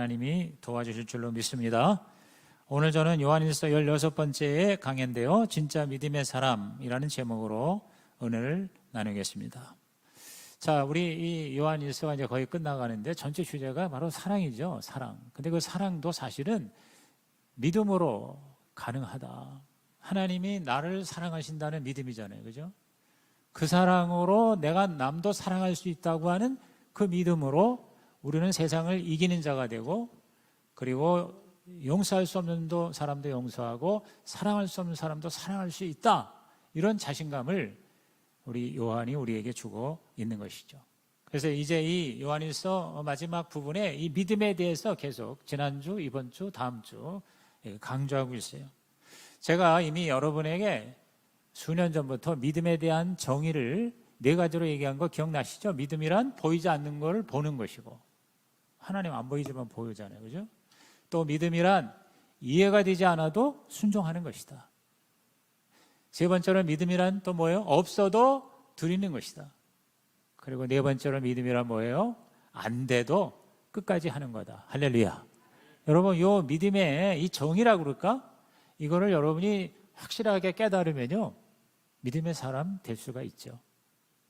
하나님이 도와주실 줄로 믿습니다. 오늘 저는 요한일서 16번째 강해인데요, 진짜 믿음의 사람이라는 제목으로 은혜를 나누겠습니다. 자, 우리 이 요한일서가 이제 거의 끝나가는데 전체 주제가 바로 사랑이죠. 사랑. 근데 그 사랑도 사실은 믿음으로 가능하다. 하나님이 나를 사랑하신다는 믿음이잖아요. 그죠? 그 사랑으로 내가 남도 사랑할 수 있다고 하는 그 믿음으로 우리는 세상을 이기는 자가 되고, 그리고 용서할 수 없는 사람도 용서하고 사랑할 수 없는 사람도 사랑할 수 있다. 이런 자신감을 우리 요한이 우리에게 주고 있는 것이죠. 그래서 이제 이 요한일서 마지막 부분에 이 믿음에 대해서 계속 지난주, 이번 주, 다음 주 강조하고 있어요. 제가 이미 여러분에게 수년 전부터 믿음에 대한 정의를 4가지로 얘기한 거 기억나시죠? 믿음이란 보이지 않는 걸 보는 것이고, 하나님 안 보이지만 보이잖아요. 그죠? 또 믿음이란 이해가 되지 않아도 순종하는 것이다. 세 번째로 믿음이란 또 뭐예요? 없어도 드리는 것이다. 그리고 4번째로 믿음이란 뭐예요? 안 돼도 끝까지 하는 거다. 할렐루야. 여러분, 이 믿음의 이 정의라고 그럴까? 이거를 여러분이 확실하게 깨달으면요, 믿음의 사람 될 수가 있죠.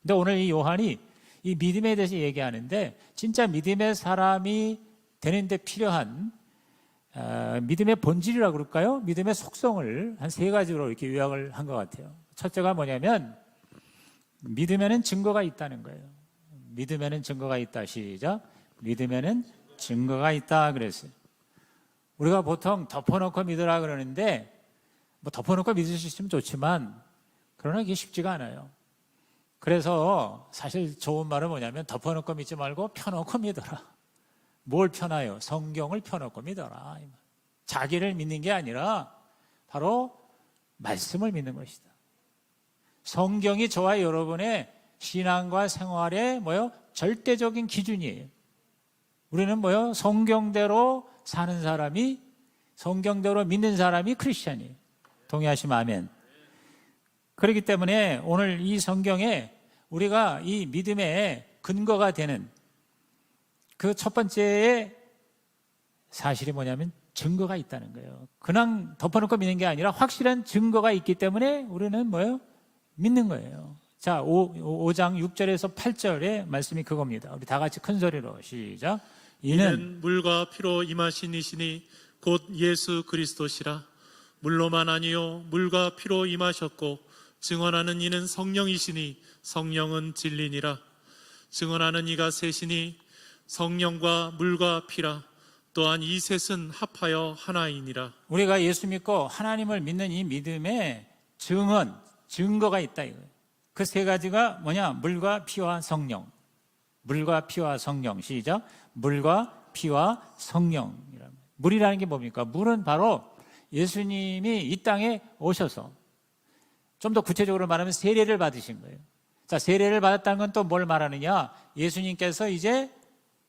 근데 오늘 이 요한이 이 믿음에 대해서 얘기하는데, 진짜 믿음의 사람이 되는데 필요한 믿음의 본질이라고 그럴까요? 믿음의 속성을 한 3가지로 이렇게 요약을 한 것 같아요. 첫째가 뭐냐면, 믿음에는 증거가 있다는 거예요. 믿음에는 증거가 있다. 시작. 믿음에는 증거가 있다 그랬어요. 우리가 보통 덮어놓고 믿으라 그러는데, 뭐 덮어놓고 믿을 수 있으면 좋지만 그러나 이게 쉽지가 않아요. 그래서 사실 좋은 말은 뭐냐면, 덮어놓고 믿지 말고 펴놓고 믿어라. 뭘 펴놔요? 성경을 펴놓고 믿어라. 자기를 믿는 게 아니라 바로 말씀을 믿는 것이다. 성경이 저와 여러분의 신앙과 생활의 절대적인 기준이에요. 우리는 성경대로 사는 사람이, 성경대로 믿는 사람이 크리스찬이에요. 동의하시면 아멘. 그렇기 때문에 오늘 이 성경에 우리가 이 믿음의 근거가 되는 그 첫 번째의 사실이 뭐냐면 증거가 있다는 거예요. 그냥 덮어놓고 믿는 게 아니라 확실한 증거가 있기 때문에 우리는 믿는 거예요. 자, 5장 6절에서 8절의 말씀이 그겁니다. 우리 다 같이 큰 소리로 시작. 이는 물과 피로 임하신 이시니 곧 예수 그리스도시라. 물로만 아니요 물과 피로 임하셨고, 증언하는 이는 성령이시니 성령은 진리니라. 증언하는 이가 셋이니 성령과 물과 피라. 또한 이 셋은 합하여 하나이니라. 우리가 예수 믿고 하나님을 믿는 이 믿음에 증거가 있다 이거예요. 그 3가지가 뭐냐? 물과 피와 성령. 물과 피와 성령. 시작. 물과 피와 성령이라. 물이라는 게 뭡니까? 물은 바로 예수님이 이 땅에 오셔서, 좀 더 구체적으로 말하면 세례를 받으신 거예요. 자, 세례를 받았다는 건 또 뭘 말하느냐? 예수님께서 이제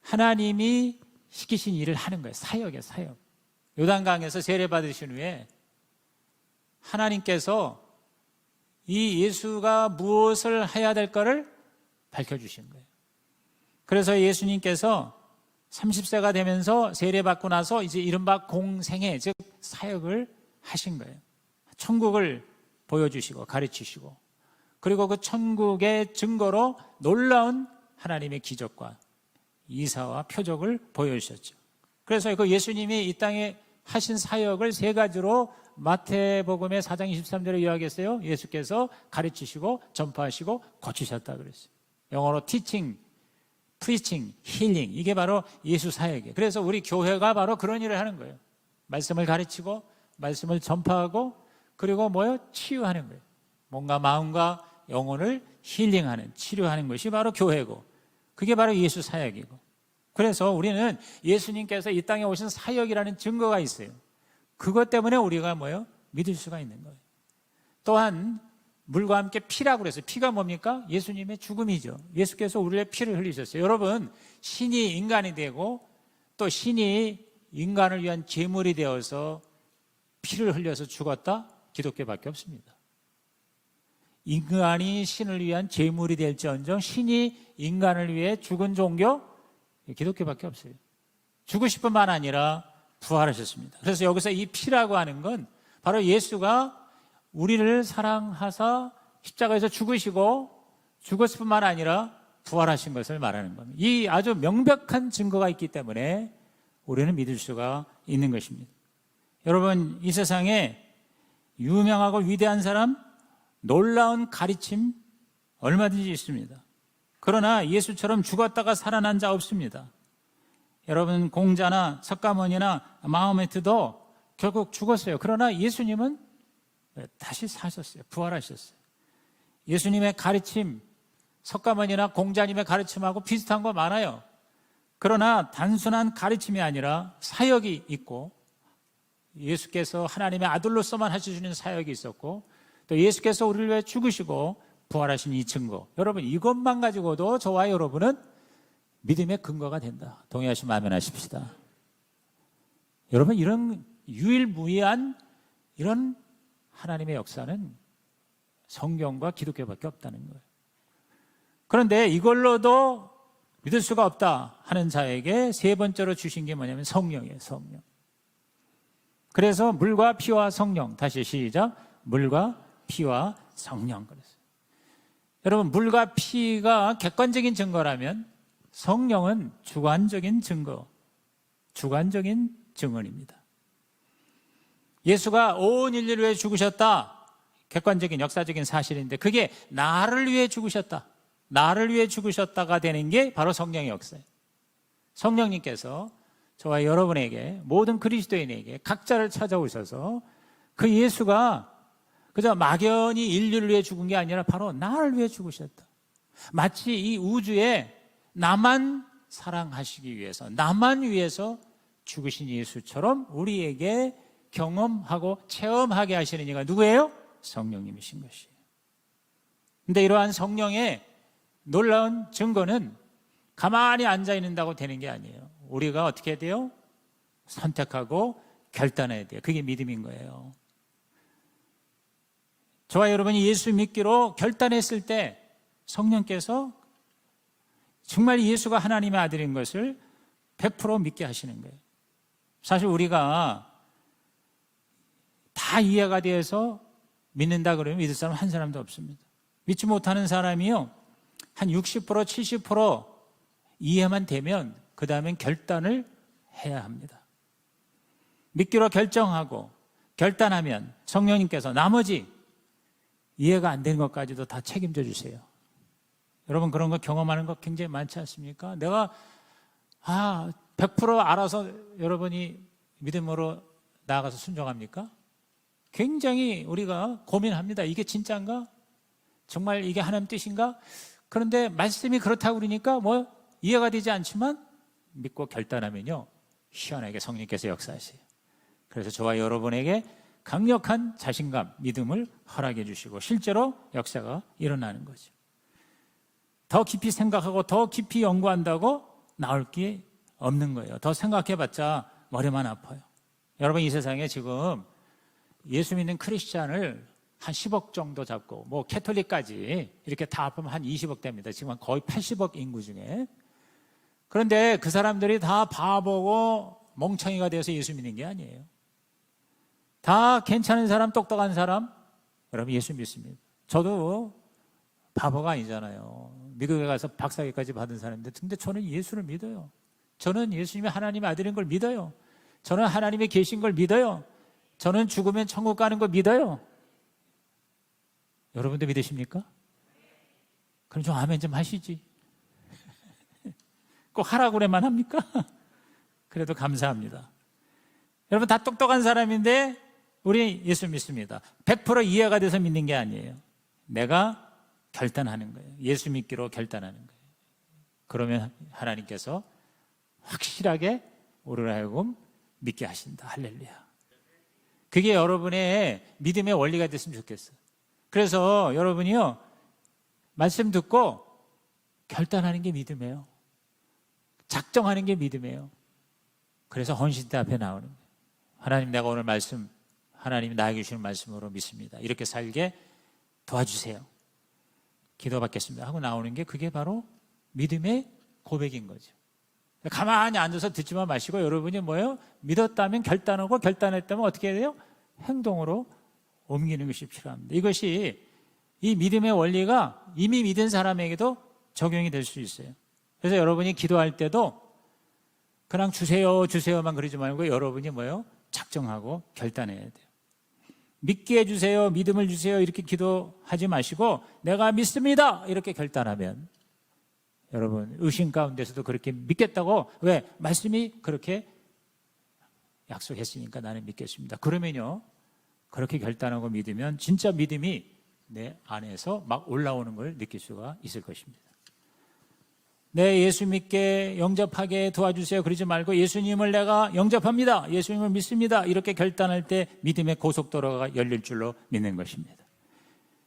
하나님이 시키신 일을 하는 거예요. 사역이에요, 사역. 요단강에서 세례 받으신 후에 하나님께서 이 예수가 무엇을 해야 될까를 밝혀주신 거예요. 그래서 예수님께서 30세가 되면서 세례 받고 나서 이제 이른바 공생애, 즉 사역을 하신 거예요. 천국을 보여주시고 가르치시고, 그리고 그 천국의 증거로 놀라운 하나님의 기적과 이사와 표적을 보여주셨죠. 그래서 그 예수님이 이 땅에 하신 사역을 3가지로 마태복음의 4장 23절에 요약했어요. 예수께서 가르치시고 전파하시고 고치셨다 그랬어요. 영어로 teaching, preaching, healing. 이게 바로 예수 사역이에요. 그래서 우리 교회가 바로 그런 일을 하는 거예요. 말씀을 가르치고 말씀을 전파하고, 그리고 치유하는 거예요. 몸과 마음과 영혼을 힐링하는, 치료하는 것이 바로 교회고, 그게 바로 예수 사역이고. 그래서 우리는 예수님께서 이 땅에 오신 사역이라는 증거가 있어요. 그것 때문에 우리가 믿을 수가 있는 거예요. 또한 물과 함께 피라고 그랬어요. 피가 뭡니까? 예수님의 죽음이죠. 예수께서 우리의 피를 흘리셨어요. 여러분, 신이 인간이 되고 또 신이 인간을 위한 제물이 되어서 피를 흘려서 죽었다? 기독교밖에 없습니다. 인간이 신을 위한 제물이 될지언정 신이 인간을 위해 죽은 종교? 기독교밖에 없어요. 죽으실 뿐만 아니라 부활하셨습니다. 그래서 여기서 이 피라고 하는 건 바로 예수가 우리를 사랑하사 십자가에서 죽으시고 죽었을 뿐만 아니라 부활하신 것을 말하는 겁니다. 이 아주 명백한 증거가 있기 때문에 우리는 믿을 수가 있는 것입니다. 여러분, 이 세상에 유명하고 위대한 사람, 놀라운 가르침 얼마든지 있습니다. 그러나 예수처럼 죽었다가 살아난 자 없습니다. 여러분, 공자나 석가모니나 마호메트도 결국 죽었어요. 그러나 예수님은 다시 사셨어요. 부활하셨어요. 예수님의 가르침, 석가모니나 공자님의 가르침하고 비슷한 거 많아요. 그러나 단순한 가르침이 아니라 사역이 있고, 예수께서 하나님의 아들로서만 하실 수 있는 사역이 있었고, 또 예수께서 우리를 위해 죽으시고 부활하신 이 증거, 여러분 이것만 가지고도 저와 여러분은 믿음의 근거가 된다. 동의하시면 아멘하십시다. 여러분, 이런 유일무이한 이런 하나님의 역사는 성경과 기독교밖에 없다는 거예요. 그런데 이걸로도 믿을 수가 없다 하는 자에게 세 번째로 주신 게 뭐냐면 성령이에요. 성령. 그래서 물과 피와 성령, 다시 시작, 물과 피와 성령. 그랬어요. 여러분, 물과 피가 객관적인 증거라면 성령은 주관적인 증거, 주관적인 증언입니다. 예수가 온 인류를 위해 죽으셨다, 객관적인 역사적인 사실인데 그게 나를 위해 죽으셨다, 나를 위해 죽으셨다가 되는 게 바로 성령의 역사예요. 성령님께서 저와 여러분에게, 모든 그리스도인에게 각자를 찾아오셔서 그 예수가 그저 막연히 인류를 위해 죽은 게 아니라 바로 나를 위해 죽으셨다. 마치 이 우주에 나만 사랑하시기 위해서, 나만 위해서 죽으신 예수처럼 우리에게 경험하고 체험하게 하시는 이가 누구예요? 성령님이신 것이에요. 그런데 이러한 성령의 놀라운 증거는 가만히 앉아 있는다고 되는 게 아니에요. 우리가 어떻게 해야 돼요? 선택하고 결단해야 돼요. 그게 믿음인 거예요. 저와 여러분이 예수 믿기로 결단했을 때 성령께서 정말 예수가 하나님의 아들인 것을 100% 믿게 하시는 거예요. 사실 우리가 다 이해가 돼서 믿는다 그러면 믿을 사람 한 사람도 없습니다. 믿지 못하는 사람이요, 한 60%, 70% 이해만 되면 그 다음엔 결단을 해야 합니다. 믿기로 결정하고 결단하면 성령님께서 나머지 이해가 안 되는 것까지도 다 책임져 주세요. 여러분, 그런 거 경험하는 거 굉장히 많지 않습니까? 내가 100% 알아서 여러분이 믿음으로 나아가서 순종합니까? 굉장히 우리가 고민합니다. 이게 진짜인가? 정말 이게 하나님 뜻인가? 그런데 말씀이 그렇다고 그러니까 뭐 이해가 되지 않지만 믿고 결단하면요, 시원하게 성령께서 역사하세요. 그래서 저와 여러분에게 강력한 자신감, 믿음을 허락해 주시고 실제로 역사가 일어나는 거죠. 더 깊이 생각하고 더 깊이 연구한다고 나올 게 없는 거예요. 더 생각해봤자 머리만 아파요. 여러분, 이 세상에 지금 예수 믿는 크리스찬을 한 10억 정도 잡고 뭐 캐톨릭까지 이렇게 다 합하면 한 20억 됩니다. 지금 거의 80억 인구 중에. 그런데 그 사람들이 다 바보고 멍청이가 되어서 예수 믿는 게 아니에요. 다 괜찮은 사람, 똑똑한 사람, 여러분 예수 믿습니다. 저도 바보가 아니잖아요. 미국에 가서 박사학위까지 받은 사람인데, 근데 저는 예수를 믿어요. 저는 예수님이 하나님의 아들인 걸 믿어요. 저는 하나님이 계신 걸 믿어요. 저는 죽으면 천국 가는 걸 믿어요. 여러분도 믿으십니까? 그럼 좀 아멘 좀 하시지. 꼭 하라고 그래만 합니까? 그래도 감사합니다. 여러분, 다 똑똑한 사람인데 우리 예수 믿습니다. 100% 이해가 돼서 믿는 게 아니에요. 내가 결단하는 거예요. 예수 믿기로 결단하는 거예요. 그러면 하나님께서 확실하게 우리를 하여금 믿게 하신다. 할렐루야. 그게 여러분의 믿음의 원리가 됐으면 좋겠어요. 그래서 여러분이요, 말씀 듣고 결단하는 게 믿음이에요. 작정하는 게 믿음이에요. 그래서 헌신대 앞에 나오는 거예요. 하나님, 내가 오늘 말씀, 하나님이 나에게 주시는 말씀으로 믿습니다. 이렇게 살게 도와주세요. 기도받겠습니다 하고 나오는 게, 그게 바로 믿음의 고백인 거죠. 가만히 앉아서 듣지만 마시고 여러분이 뭐예요? 믿었다면 결단하고 결단했다면 어떻게 해야 돼요? 행동으로 옮기는 것이 필요합니다. 이것이 이 믿음의 원리가 이미 믿은 사람에게도 적용이 될 수 있어요. 그래서 여러분이 기도할 때도 그냥 주세요, 주세요만 그러지 말고 여러분이 뭐예요? 작정하고 결단해야 돼요. 믿게 해주세요, 믿음을 주세요 이렇게 기도하지 마시고 내가 믿습니다 이렇게 결단하면 여러분 의심 가운데서도 그렇게 믿겠다고 왜? 말씀이 그렇게 약속했으니까 나는 믿겠습니다. 그러면요 그렇게 결단하고 믿으면 진짜 믿음이 내 안에서 막 올라오는 걸 느낄 수가 있을 것입니다. 네, 예수 믿게 영접하게 도와주세요 그러지 말고 예수님을 내가 영접합니다, 예수님을 믿습니다 이렇게 결단할 때 믿음의 고속도로가 열릴 줄로 믿는 것입니다.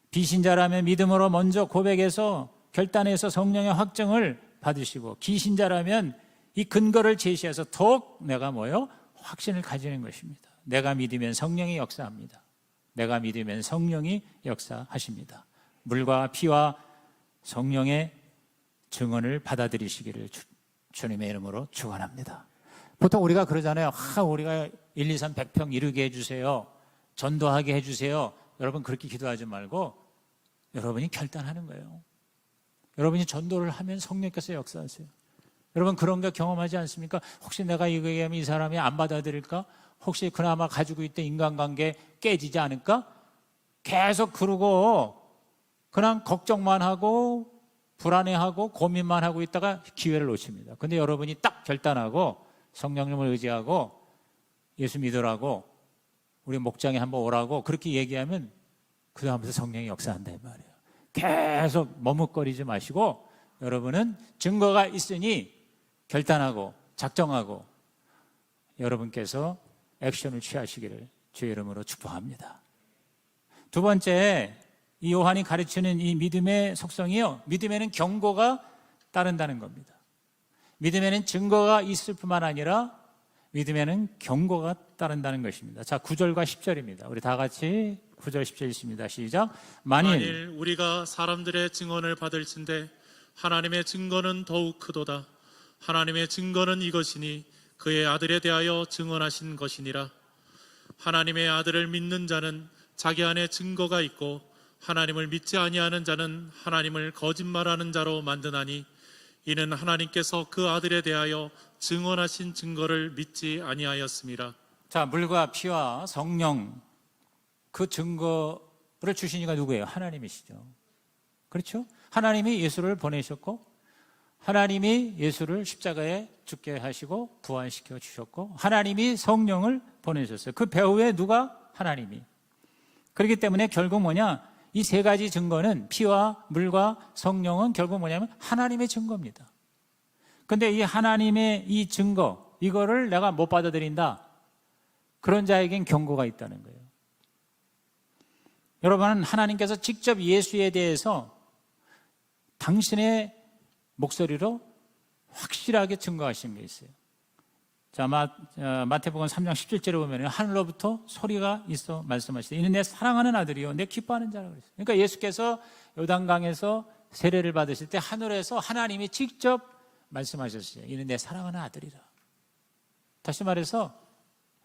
비신자라면 믿음으로 먼저 고백해서 결단해서 성령의 확증을 받으시고, 기신자라면 이 근거를 제시해서 더욱 내가 뭐요? 확신을 가지는 것입니다. 내가 믿으면 성령이 역사합니다. 내가 믿으면 성령이 역사하십니다. 물과 피와 성령의 증언을 받아들이시기를 주님의 이름으로 축원합니다. 보통 우리가 그러잖아요. 우리가 1, 2, 3 100평 이루게 해주세요. 전도하게 해주세요. 여러분 그렇게 기도하지 말고 여러분이 결단하는 거예요. 여러분이 전도를 하면 성령께서 역사하세요. 여러분 그런 거 경험하지 않습니까? 혹시 내가 이거 얘기하면 이 사람이 안 받아들일까? 혹시 그나마 가지고 있던 인간관계 깨지지 않을까? 계속 그러고 그냥 걱정만 하고 불안해하고 고민만 하고 있다가 기회를 놓칩니다. 근데 여러분이 딱 결단하고 성령님을 의지하고 예수 믿으라고 우리 목장에 한번 오라고 그렇게 얘기하면 그 다음부터 성령이 역사한다 이 말이에요. 계속 머뭇거리지 마시고 여러분은 증거가 있으니 결단하고 작정하고 여러분께서 액션을 취하시기를 주의 이름으로 축복합니다. 두 번째, 이 요한이 가르치는 이 믿음의 속성이요, 믿음에는 경고가 따른다는 겁니다. 믿음에는 증거가 있을 뿐만 아니라 믿음에는 경고가 따른다는 것입니다. 자, 9절과 10절입니다. 우리 다 같이 9절 10절 있습니다. 시작. 만일 우리가 사람들의 증언을 받을진대 하나님의 증거는 더욱 크도다. 하나님의 증거는 이것이니 그의 아들에 대하여 증언하신 것이니라. 하나님의 아들을 믿는 자는 자기 안에 증거가 있고 하나님을 믿지 아니하는 자는 하나님을 거짓말하는 자로 만드나니 이는 하나님께서 그 아들에 대하여 증언하신 증거를 믿지 아니하였습니다. 자, 물과 피와 성령 그 증거를 주신 이가 누구예요? 하나님이시죠. 그렇죠? 하나님이 예수를 보내셨고 하나님이 예수를 십자가에 죽게 하시고 부활시켜 주셨고 하나님이 성령을 보내셨어요. 그 배후에 누가? 하나님이. 그렇기 때문에 결국 뭐냐? 이 세 가지 증거는 피와 물과 성령은 결국 뭐냐면 하나님의 증거입니다. 근데 이 하나님의 이 증거 이거를 내가 못 받아들인다. 그런 자에겐 경고가 있다는 거예요. 여러분, 하나님께서 직접 예수에 대해서 당신의 목소리로 확실하게 증거하신 게 있어요. 자, 마태복음 3장 17절에 보면 하늘로부터 소리가 있어 말씀하시되 이는 내 사랑하는 아들이요 내 기뻐하는 자라고 그랬어요. 그러니까 예수께서 요단강에서 세례를 받으실 때 하늘에서 하나님이 직접 말씀하셨어요. 이는 내 사랑하는 아들이라. 다시 말해서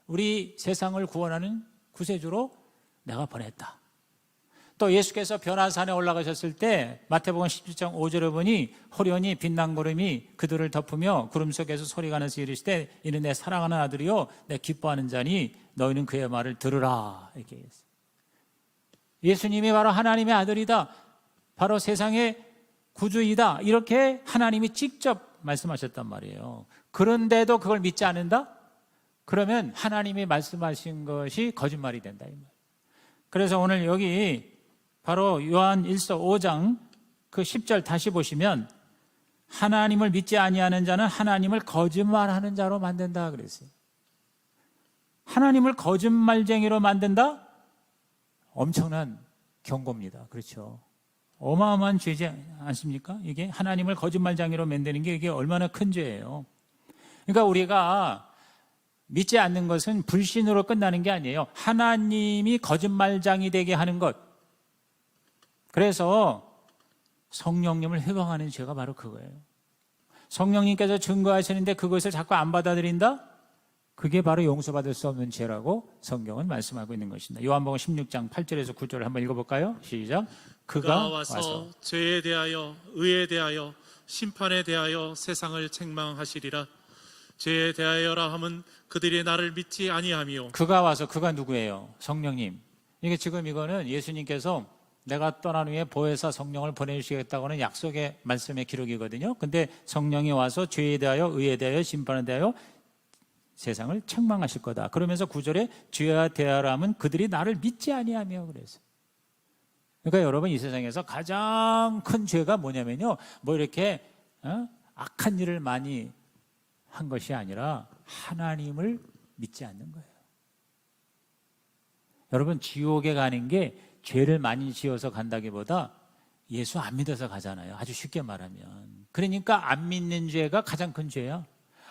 우리 세상을 구원하는 구세주로 내가 보냈다. 또 예수께서 변화산에 올라가셨을 때 마태복음 17장 5절에 보니 호련히 빛난 구름이 그들을 덮으며 구름 속에서 소리가 나서 이르시되 이는 내 사랑하는 아들이요 내 기뻐하는 자니 너희는 그의 말을 들으라 이렇게 했어요. 예수님이 바로 하나님의 아들이다. 바로 세상의 구주이다. 이렇게 하나님이 직접 말씀하셨단 말이에요. 그런데도 그걸 믿지 않는다? 그러면 하나님이 말씀하신 것이 거짓말이 된다 이 말이에요. 그래서 오늘 여기 바로 요한 1서 5장 그 10절 다시 보시면 하나님을 믿지 아니하는 자는 하나님을 거짓말하는 자로 만든다 그랬어요. 하나님을 거짓말쟁이로 만든다? 엄청난 경고입니다. 그렇죠? 어마어마한 죄지 않습니까? 이게 하나님을 거짓말쟁이로 만드는 게 이게 얼마나 큰 죄예요. 그러니까 우리가 믿지 않는 것은 불신으로 끝나는 게 아니에요. 하나님이 거짓말쟁이 되게 하는 것. 그래서 성령님을 회방하는 죄가 바로 그거예요. 성령님께서 증거하시는데 그것을 자꾸 안 받아들인다? 그게 바로 용서받을 수 없는 죄라고 성경은 말씀하고 있는 것입니다. 요한복음 16장 8절에서 9절을 한번 읽어볼까요? 시작. 그가 와서 죄에 대하여 의에 대하여 심판에 대하여 세상을 책망하시리라. 죄에 대하여라 함은 그들이 나를 믿지 아니하며. 그가 와서, 그가 누구예요? 성령님. 이게 지금 이거는 예수님께서 내가 떠난 후에 보혜사 성령을 보내주시겠다고는 약속의 말씀의 기록이거든요. 근데 성령이 와서 죄에 대하여 의에 대하여 심판에 대하여 세상을 책망하실 거다. 그러면서 9절에 죄와 대하람은 그들이 나를 믿지 아니하며 그래서. 그러니까 여러분 이 세상에서 가장 큰 죄가 뭐냐면요. 뭐 이렇게 악한 일을 많이 한 것이 아니라 하나님을 믿지 않는 거예요. 여러분 지옥에 가는 게 죄를 많이 지어서 간다기보다 예수 안 믿어서 가잖아요. 아주 쉽게 말하면. 그러니까 안 믿는 죄가 가장 큰 죄야.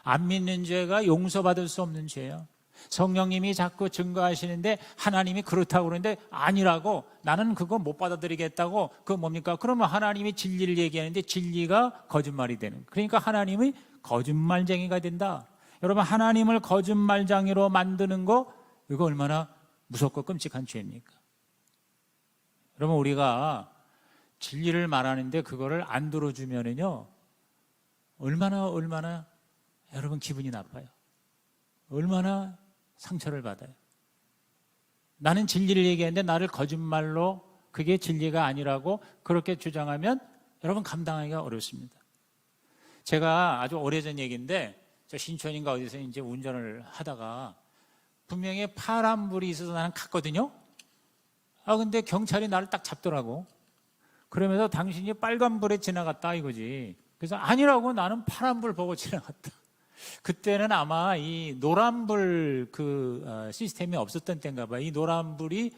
안 믿는 죄가 용서받을 수 없는 죄야. 성령님이 자꾸 증거하시는데 하나님이 그렇다고 그러는데 아니라고, 나는 그거 못 받아들이겠다고. 그거 뭡니까? 그러면 하나님이 진리를 얘기하는데 진리가 거짓말이 되는. 그러니까 하나님이 거짓말쟁이가 된다. 여러분 하나님을 거짓말쟁이로 만드는 거, 이거 얼마나 무섭고 끔찍한 죄입니까? 여러분 우리가 진리를 말하는데 그거를 안 들어주면은요 얼마나 여러분 기분이 나빠요. 얼마나 상처를 받아요. 나는 진리를 얘기하는데 나를 거짓말로 그게 진리가 아니라고 그렇게 주장하면 여러분 감당하기가 어렵습니다. 제가 아주 오래전 얘기인데 저 신촌인가 어디서 이제 운전을 하다가 분명히 파란불이 있어서 나는 갔거든요. 근데 경찰이 나를 딱 잡더라고. 그러면서 당신이 빨간불에 지나갔다 이거지. 그래서 아니라고, 나는 파란불 보고 지나갔다. 그때는 아마 이 노란불 시스템이 없었던 때인가 봐요. 이 노란불이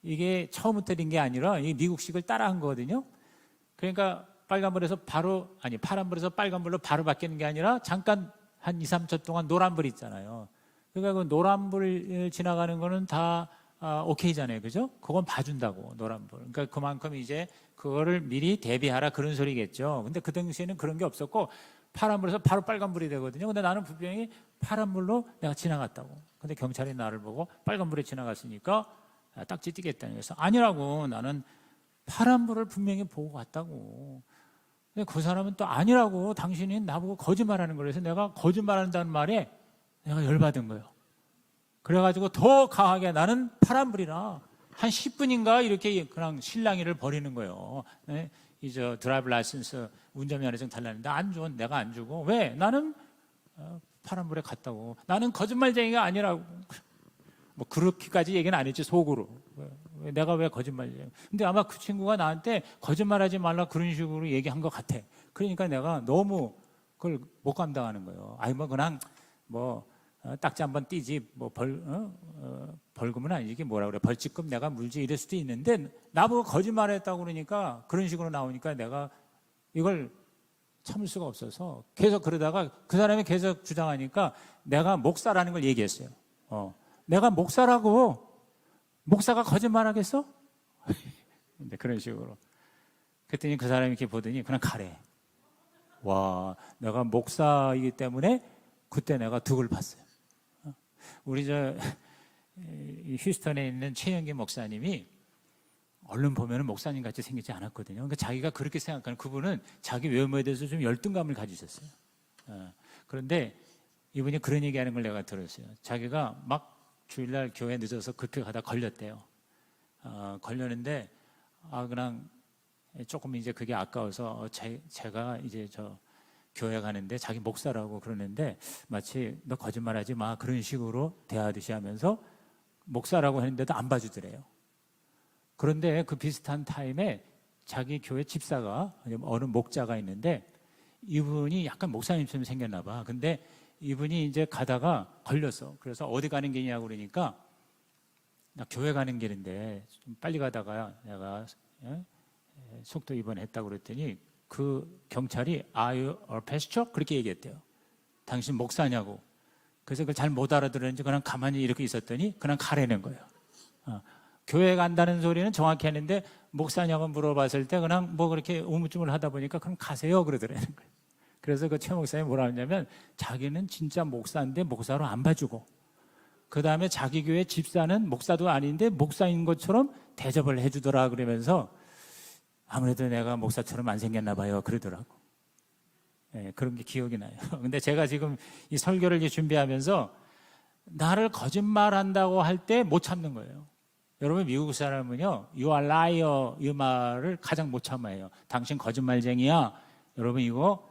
이게 처음부터 된 게 아니라 이 미국식을 따라한 거거든요. 그러니까 파란불에서 빨간불로 바로 바뀌는 게 아니라 잠깐 한 2, 3초 동안 노란불 있잖아요. 그러니까 그 노란불 지나가는 거는 다 오케이잖아요. 그죠? 그건 봐준다고, 노란불. 그러니까 그만큼 이제 그거를 미리 대비하라 그런 소리겠죠. 근데 그 당시에는 그런 게 없었고 파란불에서 바로 빨간불이 되거든요. 근데 나는 분명히 파란불로 내가 지나갔다고. 근데 경찰이 나를 보고 빨간불에 지나갔으니까 딱지 띄겠다는 거예요. 아니라고, 나는 파란불을 분명히 보고 갔다고. 근데 그 사람은 또 아니라고, 당신이 나보고 거짓말하는 거라서 해서 내가 거짓말한다는 말에 내가 열받은 거예요. 그래가지고 더 강하게 나는 파란불이라 한 10분인가 이렇게 그냥 실랑이를 벌이는 거예요. 네? 이제 드라이브 라이선스 운전면허증 달라는데 안 줘. 내가 안 주고. 왜? 나는 파란불에 갔다고. 나는 거짓말쟁이가 아니라고. 뭐 그렇게까지 얘기는 안 했지, 속으로. 내가 왜 거짓말쟁이. 근데 아마 그 친구가 나한테 거짓말하지 말라 그런 식으로 얘기한 것 같아. 그러니까 내가 너무 그걸 못 감당하는 거예요. 그냥 딱지 한번 띄지, 벌금은 아니지, 이게 뭐라 그래, 벌칙금 내가 물지 이럴 수도 있는데 나보고 거짓말했다고 그러니까 그런 식으로 나오니까 내가 이걸 참을 수가 없어서 계속 그러다가 그 사람이 계속 주장하니까 내가 목사라는 걸 얘기했어요. 내가 목사라고, 목사가 거짓말하겠어? 근데 그런 식으로. 그랬더니 그 사람이 이렇게 보더니 그냥 가래. 와, 내가 목사이기 때문에 그때 내가 득을 봤어요. 우리 휴스턴에 있는 최영기 목사님이 얼른 보면 목사님 같이 생기지 않았거든요. 그러니까 자기가 그렇게 생각하는, 그분은 자기 외모에 대해서 좀 열등감을 가지셨어요. 그런데 이분이 그런 얘기하는 걸 내가 들었어요. 자기가 막 주일날 교회 늦어서 급히 가다 걸렸대요. 걸렸는데 그냥 조금 이제 그게 아까워서 제가 이제 교회 가는데 자기 목사라고 그러는데 마치 너 거짓말하지 마 그런 식으로 대하듯이 하면서 목사라고 했는데도 안 봐주더래요. 그런데 그 비슷한 타임에 자기 교회 집사가, 어느 목자가 있는데 이분이 약간 목사님처럼 생겼나 봐. 근데 이분이 이제 가다가 걸렸어. 그래서 어디 가는 길이냐고 그러니까 나 교회 가는 길인데 좀 빨리 가다가 내가 속도 위반했다고 그랬더니 그 경찰이 Are you a pastor? 그렇게 얘기했대요. 당신 목사냐고. 그래서 그걸 잘 못 알아들었는지 그냥 가만히 이렇게 있었더니 그냥 가라는 거예요. 교회 간다는 소리는 정확히 하는데 목사냐고 물어봤을 때 그냥 그렇게 우물쭈물 하다 보니까 그럼 가세요 그러더라는 거예요. 그래서 그 최 목사님이 뭐라 하냐면 자기는 진짜 목사인데 목사로 안 봐주고 그 다음에 자기 교회 집사는 목사도 아닌데 목사인 것처럼 대접을 해주더라 그러면서 아무래도 내가 목사처럼 안 생겼나 봐요 그러더라고. 예, 그런 게 기억이 나요. 근데 제가 지금 이 설교를 준비하면서 나를 거짓말한다고 할 때 못 참는 거예요. 여러분 미국 사람은요 You are liar 이 말을 가장 못 참아요. 당신 거짓말쟁이야. 여러분 이거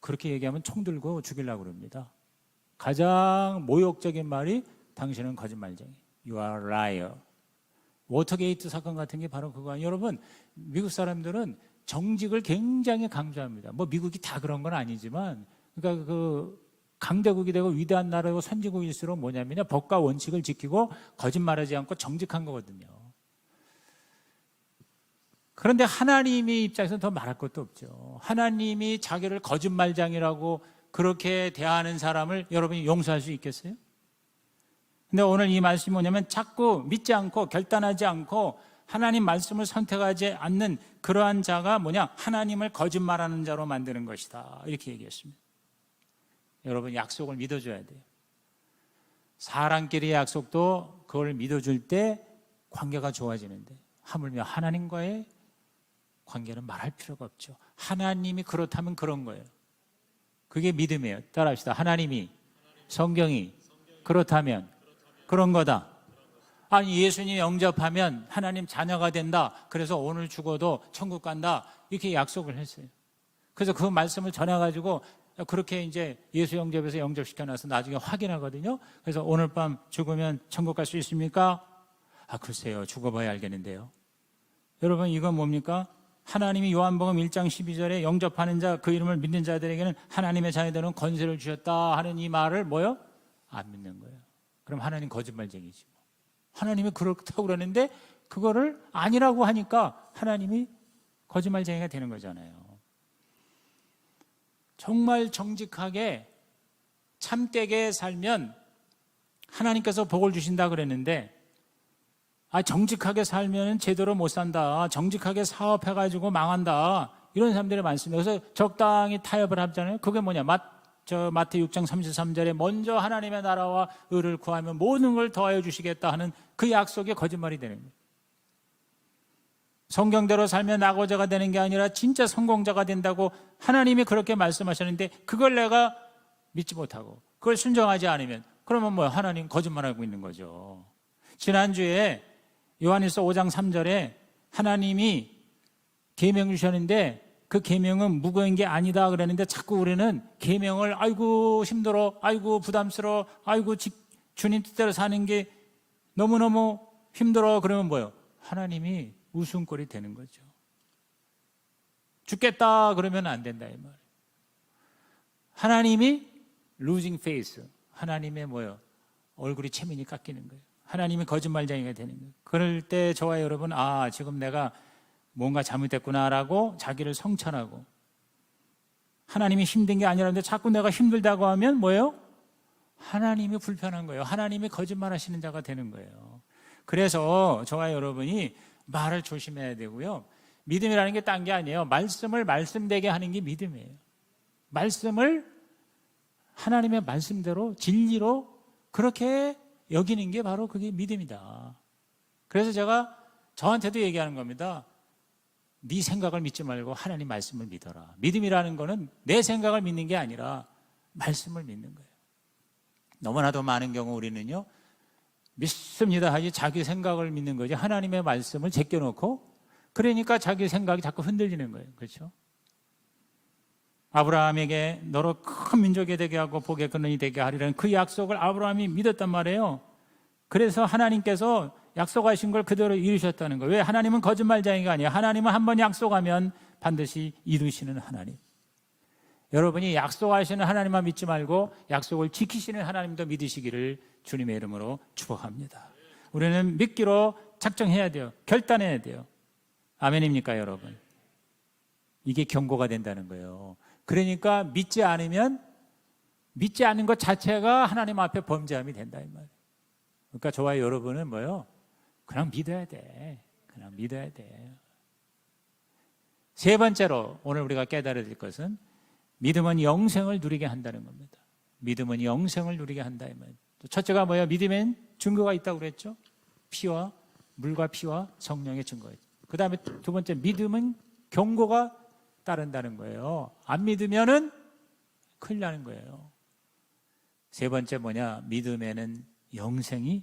그렇게 얘기하면 총 들고 죽이려고 그럽니다. 가장 모욕적인 말이 당신은 거짓말쟁이. You are liar. 워터게이트 사건 같은 게 바로 그거 아니에요. 여러분 미국 사람들은 정직을 굉장히 강조합니다. 뭐 미국이 다 그런 건 아니지만 그러니까 그 강대국이 되고 위대한 나라고 선진국일수록 뭐냐면요 법과 원칙을 지키고 거짓말하지 않고 정직한 거거든요. 그런데 하나님의 입장에서는 더 말할 것도 없죠. 하나님이 자기를 거짓말장이라고 그렇게 대하는 사람을 여러분이 용서할 수 있겠어요? 근데 오늘 이 말씀이 뭐냐면 자꾸 믿지 않고 결단하지 않고 하나님 말씀을 선택하지 않는 그러한 자가 뭐냐? 하나님을 거짓말하는 자로 만드는 것이다. 이렇게 얘기했습니다. 여러분 약속을 믿어줘야 돼요. 사람끼리의 약속도 그걸 믿어줄 때 관계가 좋아지는데 하물며 하나님과의 관계는 말할 필요가 없죠. 하나님이 그렇다면 그런 거예요. 그게 믿음이에요. 따라합시다. 하나님이 성경이 그렇다면 그런 거다. 아니 예수님 영접하면 하나님 자녀가 된다. 그래서 오늘 죽어도 천국 간다. 이렇게 약속을 했어요. 그래서 그 말씀을 전해가지고 그렇게 이제 예수 영접에서 영접시켜놔서 나중에 확인하거든요. 그래서 오늘 밤 죽으면 천국 갈 수 있습니까? 아 글쎄요. 죽어봐야 알겠는데요. 여러분 이건 뭡니까? 하나님이 요한복음 1장 12절에 영접하는 자 그 이름을 믿는 자들에게는 하나님의 자녀들은 권세를 주셨다 하는 이 말을 뭐요? 안 믿는 거예요. 그럼 하나님 거짓말쟁이지. 하나님이 그렇다고 그러는데 그거를 아니라고 하니까 하나님이 거짓말쟁이가 되는 거잖아요. 정말 정직하게 참되게 살면 하나님께서 복을 주신다 그랬는데 정직하게 살면 제대로 못 산다. 정직하게 사업해가지고 망한다. 이런 사람들이 많습니다. 그래서 적당히 타협을 하잖아요. 그게 뭐냐? 마태 6장 33절에 먼저 하나님의 나라와 의를 구하면 모든 걸 더하여 주시겠다 하는 그 약속이 거짓말이 되는 거예요. 성경대로 살면 낙오자가 되는 게 아니라 진짜 성공자가 된다고 하나님이 그렇게 말씀하셨는데 그걸 내가 믿지 못하고 그걸 순종하지 않으면 그러면 뭐야? 하나님 거짓말하고 있는 거죠. 지난주에 요한일서 5장 3절에 하나님이 계명 주셨는데 그 계명은 무거운 게 아니다 그랬는데 자꾸 우리는 계명을 아이고 힘들어, 아이고 부담스러워, 아이고 주님 뜻대로 사는 게 너무너무 힘들어 그러면 뭐예요? 하나님이 웃음꼴이 되는 거죠. 죽겠다 그러면 안 된다 이 말이에요. 하나님이 losing face, 하나님의 뭐예요? 얼굴이 체면이 깎이는 거예요. 하나님이 거짓말쟁이가 되는 거예요. 그럴 때 저와 여러분 지금 내가 뭔가 잘못됐구나라고 자기를 성찰하고 하나님이 힘든 게 아니라는데 자꾸 내가 힘들다고 하면 뭐예요? 하나님이 불편한 거예요. 하나님이 거짓말하시는 자가 되는 거예요. 그래서 저와 여러분이 말을 조심해야 되고요. 믿음이라는 게 딴 게 아니에요. 말씀을 말씀되게 하는 게 믿음이에요. 말씀을 하나님의 말씀대로 진리로 그렇게 여기는 게 바로 그게 믿음이다. 그래서 제가 저한테도 얘기하는 겁니다. 네 생각을 믿지 말고 하나님 말씀을 믿어라. 믿음이라는 거는 내 생각을 믿는 게 아니라 말씀을 믿는 거예요. 너무나도 많은 경우 우리는요 믿습니다 하지 자기 생각을 믿는 거지 하나님의 말씀을 제껴놓고 그러니까 자기 생각이 자꾸 흔들리는 거예요. 그렇죠? 아브라함에게 너로 큰 민족이 되게 하고 복의 근원이 되게 하리라는 그 약속을 아브라함이 믿었단 말이에요. 그래서 하나님께서 약속하신 걸 그대로 이루셨다는 거예요. 왜? 하나님은 거짓말쟁이가 아니에요. 하나님은 한 번 약속하면 반드시 이루시는 하나님. 여러분이 약속하시는 하나님만 믿지 말고 약속을 지키시는 하나님도 믿으시기를 주님의 이름으로 축복합니다. 우리는 믿기로 작정해야 돼요. 결단해야 돼요. 아멘입니까 여러분? 이게 경고가 된다는 거예요. 그러니까 믿지 않으면 믿지 않는 것 자체가 하나님 앞에 범죄함이 된다 이 말이에요. 그러니까 저와 여러분은 뭐요? 그냥 믿어야 돼. 그냥 믿어야 돼. 세 번째로 오늘 우리가 깨달아야 될 것은 믿음은 영생을 누리게 한다는 겁니다. 믿음은 영생을 누리게 한다. 첫째가 뭐예요? 믿음엔 증거가 있다고 그랬죠? 물과 피와 성령의 증거예요. 그 다음에 두 번째, 믿음은 경고가 따른다는 거예요. 안 믿으면은 큰일 나는 거예요. 세 번째 뭐냐? 믿음에는 영생이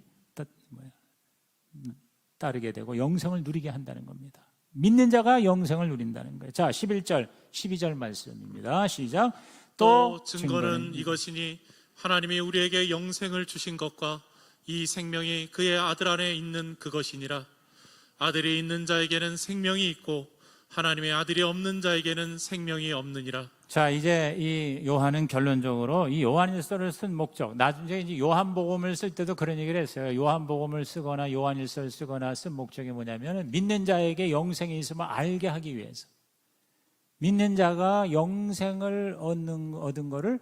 따르게 되고 영생을 누리게 한다는 겁니다. 믿는 자가 영생을 누린다는 거예요. 자, 11절, 12절 말씀입니다. 시작. 또 증거는 이것이니 하나님이 우리에게 영생을 주신 것과 이 생명이 그의 아들 안에 있는 그것이니라. 아들이 있는 자에게는 생명이 있고 하나님의 아들이 없는 자에게는 생명이 없느니라. 자, 이제 이 요한은 결론적으로 이 요한일서를 쓴 목적, 나중에 이제 요한복음을 쓸 때도 그런 얘기를 했어요. 요한복음을 쓰거나 요한일서를 쓰거나 쓴 목적이 뭐냐면 믿는 자에게 영생이 있음을 알게 하기 위해서, 믿는 자가 영생을 얻은 것을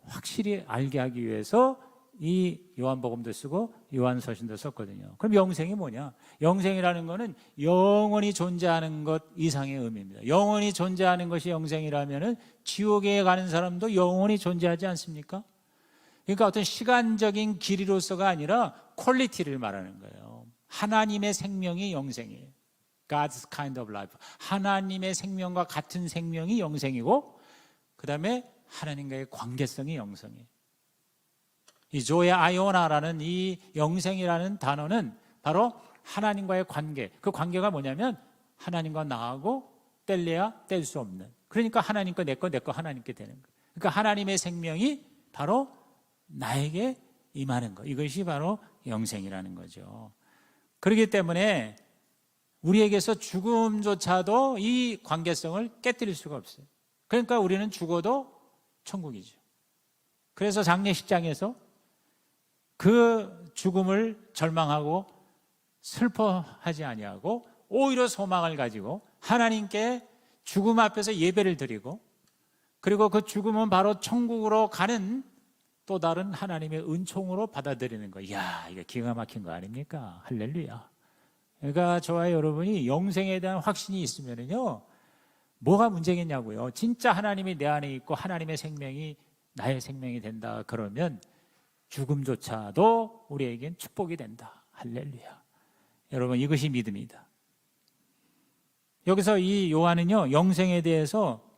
확실히 알게 하기 위해서 이 요한복음도 쓰고 요한서신도 썼거든요. 그럼 영생이 뭐냐? 영생이라는 것은 영원히 존재하는 것 이상의 의미입니다. 영원히 존재하는 것이 영생이라면 지옥에 가는 사람도 영원히 존재하지 않습니까? 그러니까 어떤 시간적인 길이로서가 아니라 퀄리티를 말하는 거예요. 하나님의 생명이 영생이에요. God's kind of life. 하나님의 생명과 같은 생명이 영생이고, 그 다음에 하나님과의 관계성이 영생이에요. 이 조의 아이오나라는 이 영생이라는 단어는 바로 하나님과의 관계, 그 관계가 뭐냐면 하나님과 나하고 뗄래야 뗄 수 없는, 그러니까 하나님 거 내 거 내 거 하나님께 되는 거예요. 그러니까 하나님의 생명이 바로 나에게 임하는 거, 이것이 바로 영생이라는 거죠. 그렇기 때문에 우리에게서 죽음조차도 이 관계성을 깨뜨릴 수가 없어요. 그러니까 우리는 죽어도 천국이죠. 그래서 장례식장에서 그 죽음을 절망하고 슬퍼하지 아니하고 오히려 소망을 가지고 하나님께 죽음 앞에서 예배를 드리고, 그리고 그 죽음은 바로 천국으로 가는 또 다른 하나님의 은총으로 받아들이는 거예요. 이야, 이거 기가 막힌 거 아닙니까? 할렐루야. 그러니까 저와 여러분이 영생에 대한 확신이 있으면요, 뭐가 문제겠냐고요. 진짜 하나님이 내 안에 있고 하나님의 생명이 나의 생명이 된다 그러면 죽음조차도 우리에겐 축복이 된다. 할렐루야. 여러분, 이것이 믿음이다. 여기서 이 요한은요, 영생에 대해서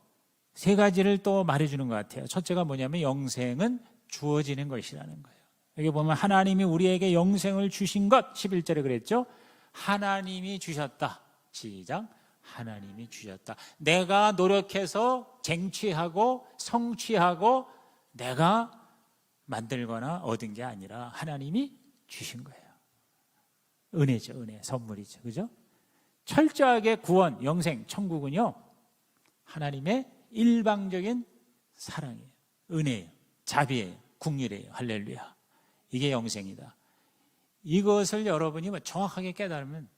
세 가지를 또 말해주는 것 같아요. 첫째가 뭐냐면 영생은 주어지는 것이라는 거예요. 여기 보면 하나님이 우리에게 영생을 주신 것, 11절에 그랬죠. 하나님이 주셨다. 시작. 하나님이 주셨다. 내가 노력해서 쟁취하고 성취하고 내가 만들거나 얻은 게 아니라 하나님이 주신 거예요. 은혜죠, 은혜, 선물이죠. 그죠? 철저하게 구원, 영생, 천국은요, 하나님의 일방적인 사랑이에요. 은혜예요. 자비예요. 긍휼이에요. 할렐루야. 이게 영생이다. 이것을 여러분이 정확하게 깨달으면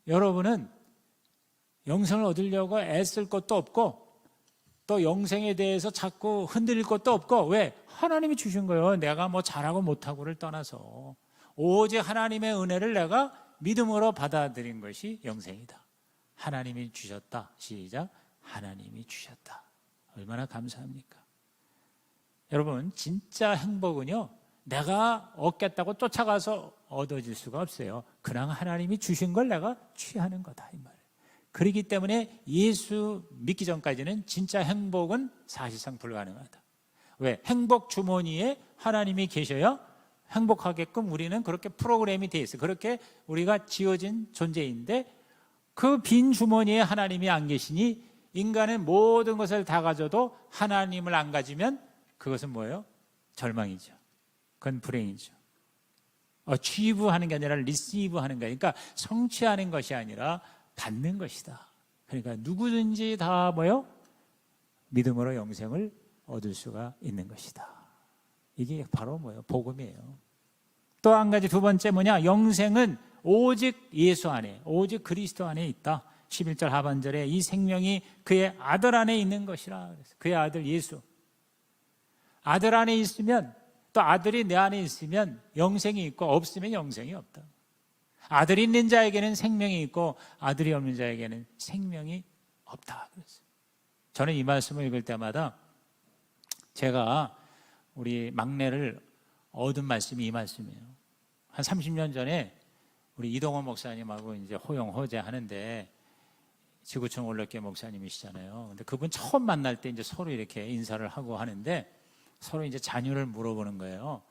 여러분은 영생을 얻으려고 애쓸 것도 없고 또 영생에 대해서 자꾸 흔들릴 것도 없고, 왜? 하나님이 주신 거예요. 내가 뭐 잘하고 못하고를 떠나서 오직 하나님의 은혜를 내가 믿음으로 받아들인 것이 영생이다. 하나님이 주셨다. 시작. 하나님이 주셨다. 얼마나 감사합니까? 여러분, 진짜 행복은요, 내가 얻겠다고 쫓아가서 얻어질 수가 없어요. 그냥 하나님이 주신 걸 내가 취하는 거다, 이 말이에요. 그렇기 때문에 예수 믿기 전까지는 진짜 행복은 사실상 불가능하다. 왜? 행복 주머니에 하나님이 계셔야 행복하게끔 우리는 그렇게 프로그램이 돼 있어요. 그렇게 우리가 지어진 존재인데 그 빈 주머니에 하나님이 안 계시니 인간은 모든 것을 다 가져도 하나님을 안 가지면 그것은 뭐예요? 절망이죠. 그건 불행이죠. achieve 하는 게 아니라 receive 하는 거예요. 그러니까 성취하는 것이 아니라 받는 것이다. 그러니까 누구든지 다 뭐요? 믿음으로 영생을 얻을 수가 있는 것이다. 이게 바로 뭐예요? 복음이에요. 또 한 가지, 두 번째 뭐냐? 영생은 오직 예수 안에, 오직 그리스도 안에 있다. 11절 하반절에 이 생명이 그의 아들 안에 있는 것이라. 그의 아들 예수. 아들 안에 있으면, 또 아들이 내 안에 있으면 영생이 있고, 없으면 영생이 없다. 아들이 있는 자에게는 생명이 있고 아들이 없는 자에게는 생명이 없다. 그랬어요. 저는 이 말씀을 읽을 때마다 제가 우리 막내를 얻은 말씀이 이 말씀이에요. 한 30년 전에 우리 이동원 목사님하고 이제 호영호제 하는데 지구촌 올레교회 목사님이시잖아요. 근데 그분 처음 만날 때 이제 서로 이렇게 인사를 하고 하는데 서로 이제 자녀를 물어보는 거예요.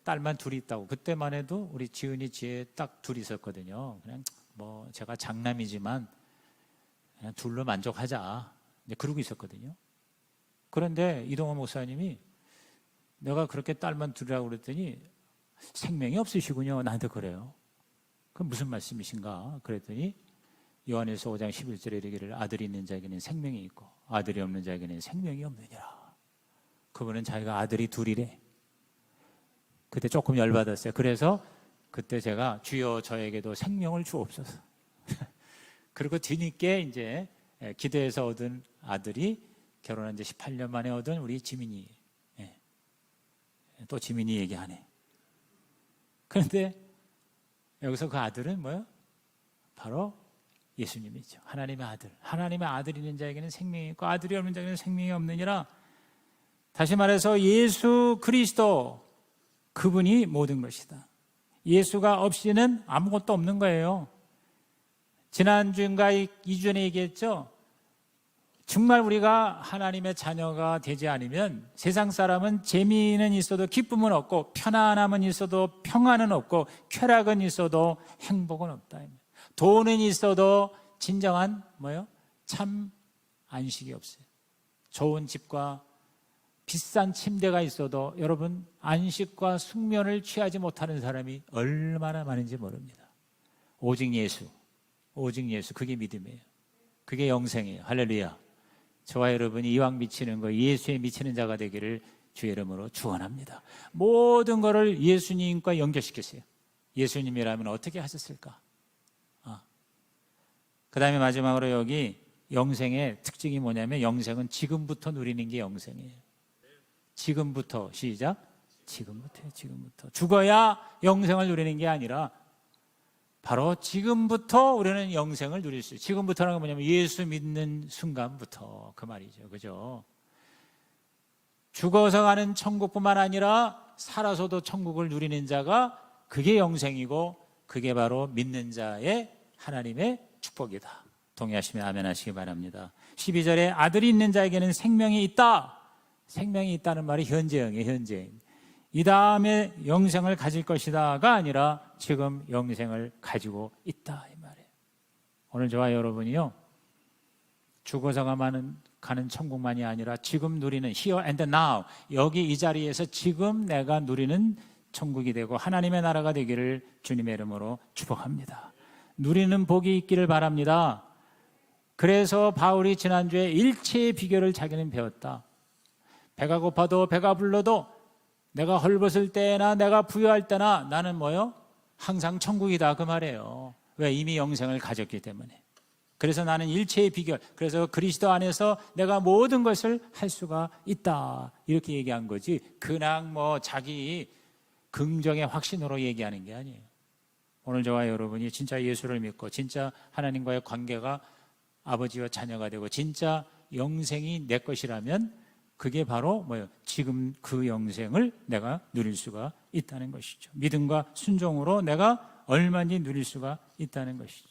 딸만 둘이 있다고. 그때만 해도 우리 지은이 지혜 딱 둘이 있었거든요. 그냥 뭐 제가 장남이지만 그냥 둘로 만족하자. 이제 그러고 있었거든요. 그런데 이동원 목사님이 내가 그렇게 딸만 둘이라고 그랬더니 생명이 없으시군요. 나한테 그래요. 그럼 무슨 말씀이신가? 그랬더니 요한일서 5장 11절에 이르기를 아들이 있는 자에게는 생명이 있고 아들이 없는 자에게는 생명이 없느니라. 그분은 자기가 아들이 둘이래. 그때 조금 열받았어요. 그래서 그때 제가 주여 저에게도 생명을 주옵소서. 그리고 뒤늦게 이제 기도해서 얻은 아들이 결혼한 지 18년 만에 얻은 우리 지민이. 또 지민이 얘기하네. 그런데 여기서 그 아들은 뭐예요? 바로 예수님이죠. 하나님의 아들. 하나님의 아들이 있는 자에게는 생명이 있고 아들이 없는 자에게는 생명이 없느니라. 다시 말해서 예수 그리스도 그분이 모든 것이다. 예수가 없이는 아무것도 없는 거예요. 지난주인가 2주 전에 얘기했죠. 정말 우리가 하나님의 자녀가 되지 않으면 세상 사람은 재미는 있어도 기쁨은 없고 편안함은 있어도 평안은 없고 쾌락은 있어도 행복은 없다. 돈은 있어도 진정한 뭐요? 참 안식이 없어요. 좋은 집과 비싼 침대가 있어도 여러분 안식과 숙면을 취하지 못하는 사람이 얼마나 많은지 모릅니다. 오직 예수, 오직 예수, 그게 믿음이에요. 그게 영생이에요. 할렐루야. 저와 여러분이 이왕 미치는 거 예수에 미치는 자가 되기를 주의 이름으로 축원합니다. 모든 것을 예수님과 연결시켰어요. 예수님이라면 어떻게 하셨을까? 그 다음에 마지막으로 여기 영생의 특징이 뭐냐면 영생은 지금부터 누리는 게 영생이에요. 지금부터 시작. 지금부터요. 지금부터. 죽어야 영생을 누리는 게 아니라 바로 지금부터 우리는 영생을 누릴 수 있어요. 지금부터는 뭐냐면 예수 믿는 순간부터 그 말이죠. 그죠? 죽어서 가는 천국뿐만 아니라 살아서도 천국을 누리는 자가 그게 영생이고 그게 바로 믿는 자의 하나님의 축복이다. 동의하시면 아멘 하시기 바랍니다. 12절에 아들이 있는 자에게는 생명이 있다. 생명이 있다는 말이 현재형이에요. 현재형. 이 다음에 영생을 가질 것이다가 아니라 지금 영생을 가지고 있다 이 말이에요. 오늘 저와 여러분이요 죽어서 가는 천국만이 아니라 지금 누리는 here and now, 여기 이 자리에서 지금 내가 누리는 천국이 되고 하나님의 나라가 되기를 주님의 이름으로 축복합니다. 누리는 복이 있기를 바랍니다. 그래서 바울이 지난주에 일체의 비결을 자기는 배웠다. 배가 고파도 배가 불러도 내가 헐벗을 때나 내가 부유할 때나 나는 뭐요? 항상 천국이다 그 말이에요. 왜? 이미 영생을 가졌기 때문에. 그래서 나는 일체의 비결, 그래서 그리스도 안에서 내가 모든 것을 할 수가 있다 이렇게 얘기한 거지 그냥 뭐 자기 긍정의 확신으로 얘기하는 게 아니에요. 오늘 저와 여러분이 진짜 예수를 믿고 진짜 하나님과의 관계가 아버지와 자녀가 되고 진짜 영생이 내 것이라면 그게 바로 뭐예요? 지금 그 영생을 내가 누릴 수가 있다는 것이죠. 믿음과 순종으로 내가 얼마든지 누릴 수가 있다는 것이죠.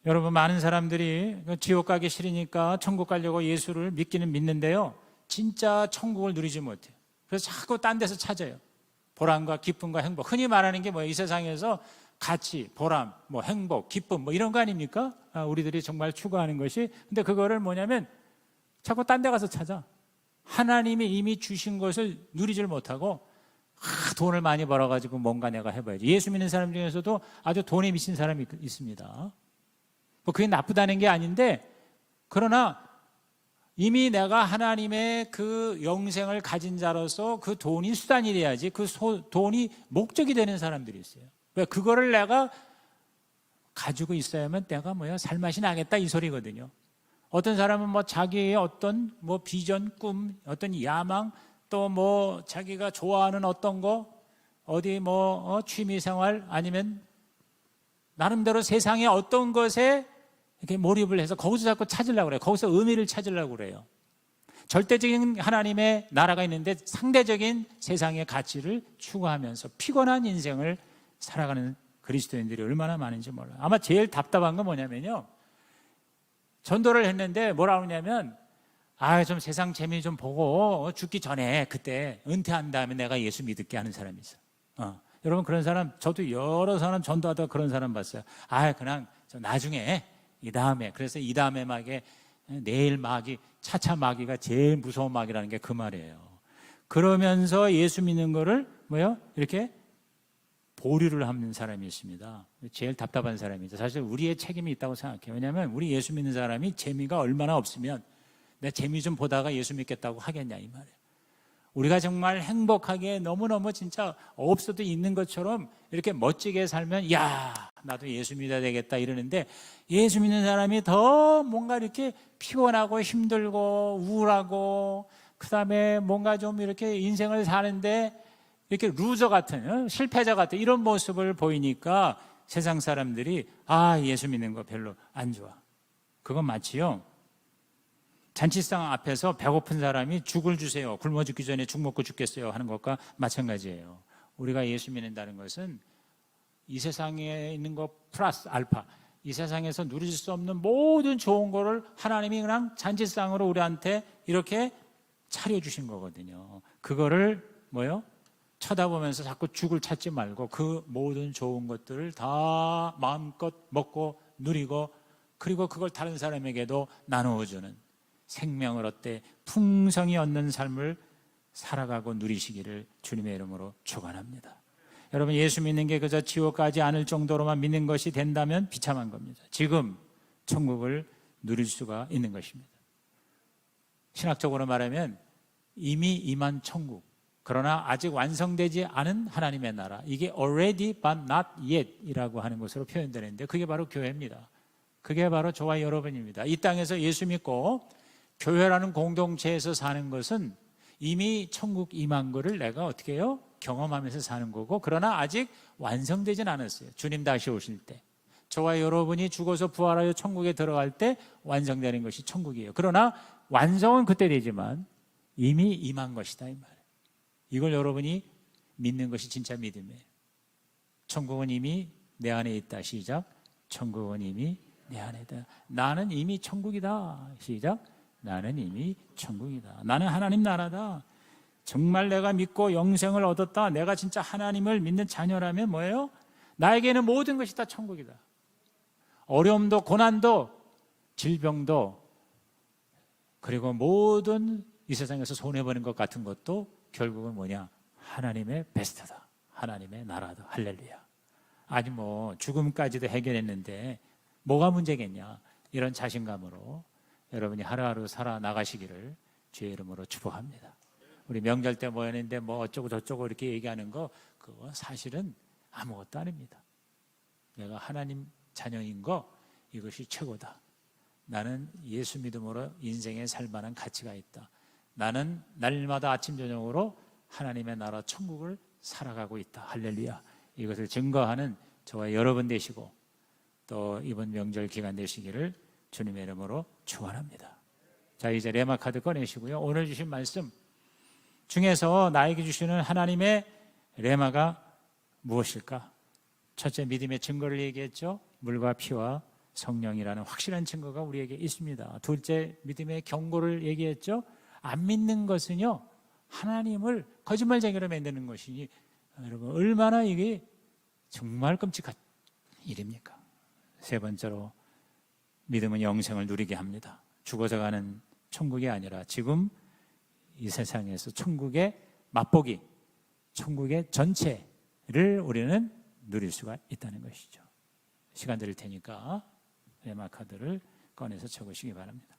여러분 많은 사람들이 지옥 가기 싫으니까 천국 가려고 예수를 믿기는 믿는데요. 진짜 천국을 누리지 못해요. 그래서 자꾸 딴 데서 찾아요. 보람과 기쁨과 행복. 흔히 말하는 게 뭐예요? 이 세상에서 가치, 보람, 뭐 행복, 기쁨 뭐 이런 거 아닙니까? 우리들이 정말 추구하는 것이. 근데 그거를 뭐냐면 자꾸 딴 데 가서 찾아. 하나님이 이미 주신 것을 누리질 못하고 돈을 많이 벌어가지고 뭔가 내가 해봐야지. 예수 믿는 사람 중에서도 아주 돈에 미친 사람이 있습니다. 뭐 그게 나쁘다는 게 아닌데 그러나 이미 내가 하나님의 그 영생을 가진 자로서 그 돈이 수단이 돼야지 그 돈이 목적이 되는 사람들이 있어요. 왜? 그거를 내가 가지고 있어야만 내가 뭐야 살맛이 나겠다 이 소리거든요. 어떤 사람은 뭐 자기의 어떤 뭐 비전, 꿈, 어떤 야망, 또 뭐 자기가 좋아하는 어떤 거, 어디 뭐 취미 생활 아니면 나름대로 세상의 어떤 것에 이렇게 몰입을 해서 거기서 자꾸 찾으려고 그래요. 거기서 의미를 찾으려고 그래요. 절대적인 하나님의 나라가 있는데 상대적인 세상의 가치를 추구하면서 피곤한 인생을 살아가는 그리스도인들이 얼마나 많은지 몰라요. 아마 제일 답답한 건 뭐냐면요, 전도를 했는데 뭐라 그러냐면, 좀 세상 재미 좀 보고 죽기 전에 그때 은퇴한 다음에 내가 예수 믿을게 하는 사람이 있어요. 여러분, 그런 사람, 저도 여러 사람 전도하다가 그런 사람 봤어요. 그냥 나중에 이 다음에, 그래서 이 다음에 마귀, 내일 마귀, 차차 마귀가 제일 무서운 마귀라는 게 그 말이에요. 그러면서 예수 믿는 거를 이렇게 보류를 하는 사람이 있습니다. 제일 답답한 사람이죠. 사실 우리의 책임이 있다고 생각해요. 왜냐하면 우리 예수 믿는 사람이 재미가 얼마나 없으면 내 재미 좀 보다가 예수 믿겠다고 하겠냐 이 말이에요. 우리가 정말 행복하게 너무너무 진짜 없어도 있는 것처럼 이렇게 멋지게 살면 나도 예수 믿어야 되겠다 이러는데, 예수 믿는 사람이 더 뭔가 이렇게 피곤하고 힘들고 우울하고, 그 다음에 뭔가 좀 이렇게 인생을 사는데 이렇게 루저 같은, 실패자 같은 이런 모습을 보이니까 세상 사람들이 예수 믿는 거 별로 안 좋아. 그건 마치요, 잔치상 앞에서 배고픈 사람이 죽을 주세요, 굶어 죽기 전에 죽 먹고 죽겠어요 하는 것과 마찬가지예요. 우리가 예수 믿는다는 것은 이 세상에 있는 것 플러스 알파, 이 세상에서 누릴 수 없는 모든 좋은 거를 하나님이 그냥 잔치상으로 우리한테 이렇게 차려주신 거거든요. 그거를 쳐다보면서 자꾸 죽을 찾지 말고 그 모든 좋은 것들을 다 마음껏 먹고 누리고, 그리고 그걸 다른 사람에게도 나누어주는, 생명을 얻되 풍성히 얻는 삶을 살아가고 누리시기를 주님의 이름으로 축원합니다. 여러분, 예수 믿는 게 그저 지옥 가지 않을 정도로만 믿는 것이 된다면 비참한 겁니다. 지금 천국을 누릴 수가 있는 것입니다. 신학적으로 말하면 이미 임한 천국, 그러나 아직 완성되지 않은 하나님의 나라, 이게 already but not yet 이라고 하는 것으로 표현되는데, 그게 바로 교회입니다. 그게 바로 저와 여러분입니다. 이 땅에서 예수 믿고 교회라는 공동체에서 사는 것은 이미 천국 임한 거를 내가 어떻게 해요? 경험하면서 사는 거고, 그러나 아직 완성되진 않았어요. 주님 다시 오실 때, 저와 여러분이 죽어서 부활하여 천국에 들어갈 때 완성되는 것이 천국이에요. 그러나 완성은 그때 되지만 이미 임한 것이다 이 말이에요. 이걸 여러분이 믿는 것이 진짜 믿음이에요. 천국은 이미 내 안에 있다. 시작. 천국은 이미 내 안에 있다. 나는 이미 천국이다. 시작. 나는 이미 천국이다. 나는 하나님 나라다. 정말 내가 믿고 영생을 얻었다. 내가 진짜 하나님을 믿는 자녀라면 뭐예요? 나에게는 모든 것이 다 천국이다. 어려움도 고난도 질병도, 그리고 모든 이 세상에서 손해보는 것 같은 것도 결국은 뭐냐? 하나님의 베스트다. 하나님의 나라다. 할렐루야. 아니 죽음까지도 해결했는데 뭐가 문제겠냐? 이런 자신감으로 여러분이 하루하루 살아나가시기를 주의 이름으로 축복합니다. 우리 명절 때 모였는데 어쩌고 저쩌고 이렇게 얘기하는 거, 그거 사실은 아무것도 아닙니다. 내가 하나님 자녀인 거, 이것이 최고다. 나는 예수 믿음으로 인생에 살 만한 가치가 있다. 나는 날마다 아침 저녁으로 하나님의 나라 천국을 살아가고 있다. 할렐루야. 이것을 증거하는 저와 여러분 되시고, 또 이번 명절 기간 되시기를 주님의 이름으로 축원합니다. 자, 이제 레마 카드 꺼내시고요. 오늘 주신 말씀 중에서 나에게 주시는 하나님의 레마가 무엇일까? 첫째, 믿음의 증거를 얘기했죠. 물과 피와 성령이라는 확실한 증거가 우리에게 있습니다. 둘째, 믿음의 경고를 얘기했죠. 안 믿는 것은요, 하나님을 거짓말쟁이로 만드는 것이니, 여러분 얼마나 이게 정말 끔찍한 일입니까? 세 번째로, 믿음은 영생을 누리게 합니다. 죽어서 가는 천국이 아니라 지금 이 세상에서 천국의 맛보기, 천국의 전체를 우리는 누릴 수가 있다는 것이죠. 시간 드릴 테니까 레마 카드를 꺼내서 적으시기 바랍니다.